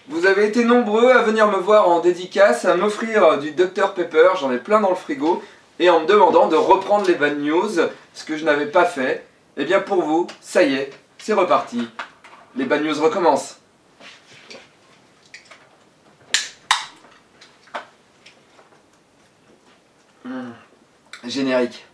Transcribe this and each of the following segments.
Vous avez été nombreux à venir me voir en dédicace, à m'offrir du Dr Pepper, j'en ai plein dans le frigo, et en me demandant de reprendre les bad news, ce que je n'avais pas fait. Et bien pour vous, ça y est, c'est reparti. Les bad news recommencent. Générique.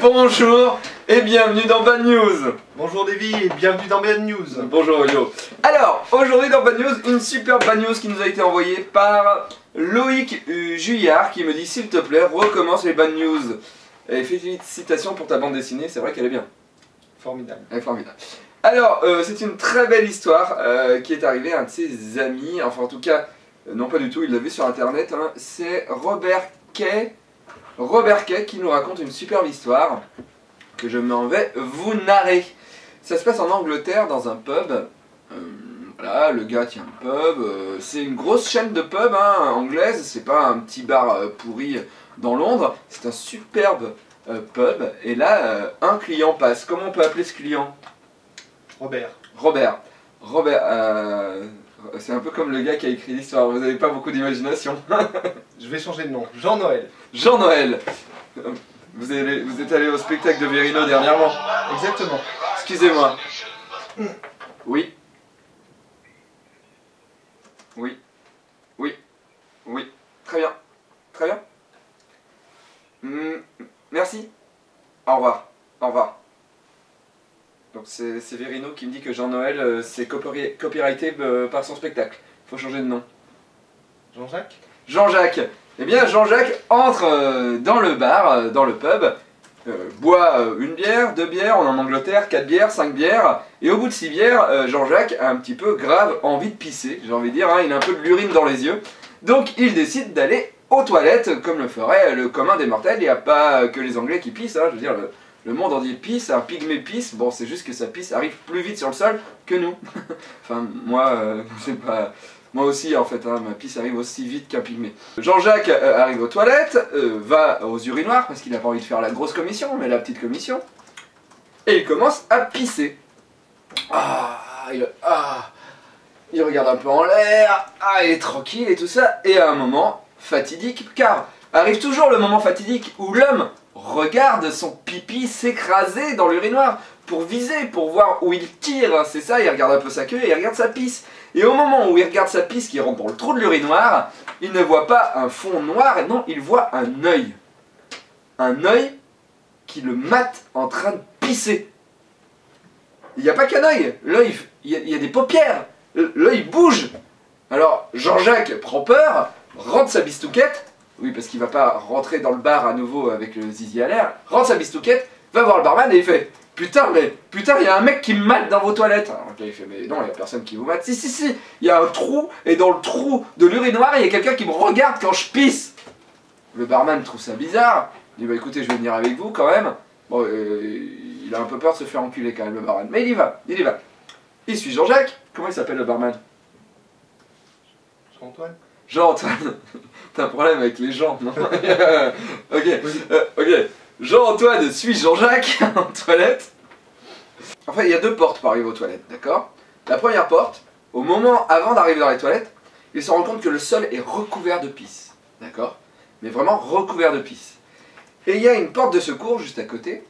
Bonjour et bienvenue dans Bad News. Bonjour Davy et bienvenue dans Bad News. Bonjour Olio. Alors, aujourd'hui dans Bad News, une super Bad News qui nous a été envoyée par Loïc Juillard qui me dit s'il te plaît, recommence les Bad News. Et félicitations pour ta bande dessinée, c'est vrai qu'elle est bien. Formidable. Elle est formidable. Alors, c'est une très belle histoire qui est arrivée à un de ses amis, enfin en tout cas, non pas du tout, il l'a vu sur internet, hein. C'est Robert Kay qui nous raconte une superbe histoire que je m'en vais vous narrer. Ça se passe en Angleterre dans un pub. Voilà, le gars tient un pub. C'est une grosse chaîne de pub hein, anglaise. C'est pas un petit bar pourri dans Londres. C'est un superbe pub. Et là, un client passe. Comment on peut appeler ce client? Robert. Robert, c'est un peu comme le gars qui a écrit l'histoire. Vous n'avez pas beaucoup d'imagination. Je vais changer de nom. Jean-Noël. Jean-Noël. Vous êtes allé au spectacle de Verino dernièrement? Exactement. Excusez-moi. Oui. Oui. Oui. Oui. Très bien. Très bien. Merci. Au revoir. Au revoir. Donc c'est Verino qui me dit que Jean-Noël c'est copyrighté par son spectacle. Faut changer de nom. Jean-Jacques. Jean-Jacques. Eh bien Jean-Jacques entre dans le bar, dans le pub, boit une bière, 2 bières, on est en Angleterre, 4 bières, 5 bières, et au bout de 6 bières, Jean-Jacques a un petit peu grave envie de pisser, j'ai envie de dire, hein, il a un peu de l'urine dans les yeux, donc il décide d'aller aux toilettes, comme le ferait le commun des mortels. Il n'y a pas que les Anglais qui pissent, hein, je veux dire, le monde entier pisse, un pygmée pisse, bon c'est juste que sa pisse arrive plus vite sur le sol que nous. Enfin moi, c'est pas... Moi aussi en fait, hein, ma pisse arrive aussi vite qu'un pygmée. Jean-Jacques arrive aux toilettes, va aux urinoirs parce qu'il n'a pas envie de faire la grosse commission, mais la petite commission. Et il commence à pisser. Il regarde un peu en l'air, il est tranquille et tout ça. Et à un moment fatidique, car arrive toujours le moment fatidique où l'homme regarde son pipi s'écraser dans l'urinoir pour viser, pour voir où il tire, c'est ça, il regarde un peu sa queue et il regarde sa pisse. Et au moment où il regarde sa pisse qui rentre dans le trou de l'urinoir, il ne voit pas un fond noir, non, il voit un œil. Un œil qui le mate en train de pisser. Il n'y a pas qu'un œil, l'œil, il y a des paupières, l'œil bouge. Alors Jean-Jacques prend peur, rentre sa bistouquette, oui parce qu'il va pas rentrer dans le bar à nouveau avec le zizi à l'air, rentre sa bistouquette, va voir le barman et il fait « Putain, il y a un mec qui me mate dans vos toilettes !» Alors là, il fait « Mais non, il n'y a personne qui vous mate. »« Si, il y a un trou, et dans le trou de l'urinoir, il y a quelqu'un qui me regarde quand je pisse !» Le barman trouve ça bizarre, il dit « Bah écoutez, je vais venir avec vous quand même. » Bon, il a un peu peur de se faire enculer quand même, le barman, mais il y va. Il suit Jean-Jacques. Comment il s'appelle le barman? Jean-Antoine. Jean-Antoine. T'as un problème avec les gens, non? Ok. Jean-Antoine suit Jean-Jacques en toilette. En fait, il y a 2 portes pour arriver aux toilettes, d'accord? La première porte, au moment avant d'arriver dans les toilettes, il se rend compte que le sol est recouvert de pisse, d'accord? Mais vraiment recouvert de pisse. Et il y a une porte de secours juste à côté,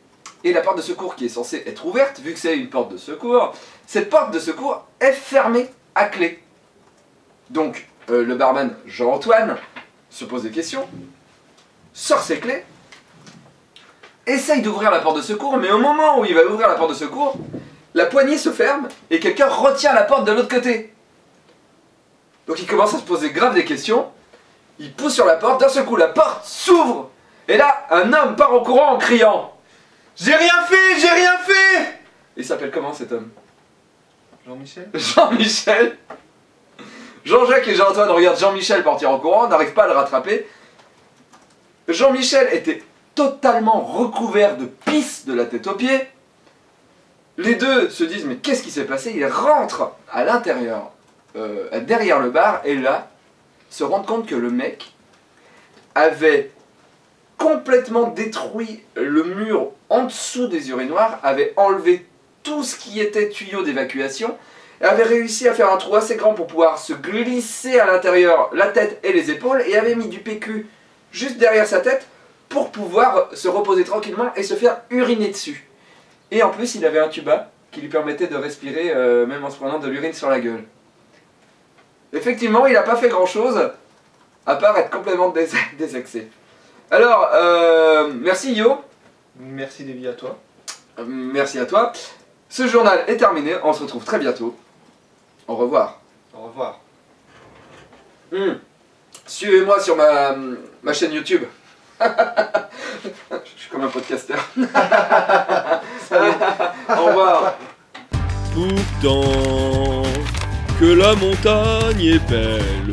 et la porte de secours qui est censée être ouverte, vu que c'est une porte de secours, cette porte de secours est fermée à clé. Donc, le barman Jean-Antoine se pose des questions, sort ses clés, essaye d'ouvrir la porte de secours, mais au moment où il va ouvrir la porte de secours, la poignée se ferme et quelqu'un retient la porte de l'autre côté. Donc il commence à se poser grave des questions, il pousse sur la porte, d'un seul coup la porte s'ouvre, et là un homme part en courant en criant « J'ai rien fait, j'ai rien fait !» Il s'appelle comment cet homme? Jean-Michel. Jean-Michel. Jean-Jacques et Jean-Antoine regardent Jean-Michel partir en courant, n'arrivent pas à le rattraper. Jean-Michel était totalement recouvert de pisse de la tête aux pieds. Les deux se disent mais qu'est-ce qui s'est passé? Ils rentrent à l'intérieur, derrière le bar, et là se rendent compte que le mec avait complètement détruit le mur en dessous des urinoirs, avait enlevé tout ce qui était tuyau d'évacuation, et avait réussi à faire un trou assez grand pour pouvoir se glisser à l'intérieur la tête et les épaules, et avait mis du PQ juste derrière sa tête pour pouvoir se reposer tranquillement et se faire uriner dessus. Et en plus, il avait un tuba qui lui permettait de respirer même en se prenant de l'urine sur la gueule. Effectivement, il n'a pas fait grand chose, à part être complètement désaxé. Alors, merci Yo. Merci Davy à toi. Merci à toi. Ce journal est terminé, on se retrouve très bientôt. Au revoir. Au revoir. Suivez-moi sur ma chaîne YouTube. Je suis comme un podcasteur. Au revoir. Pourtant que la montagne est belle,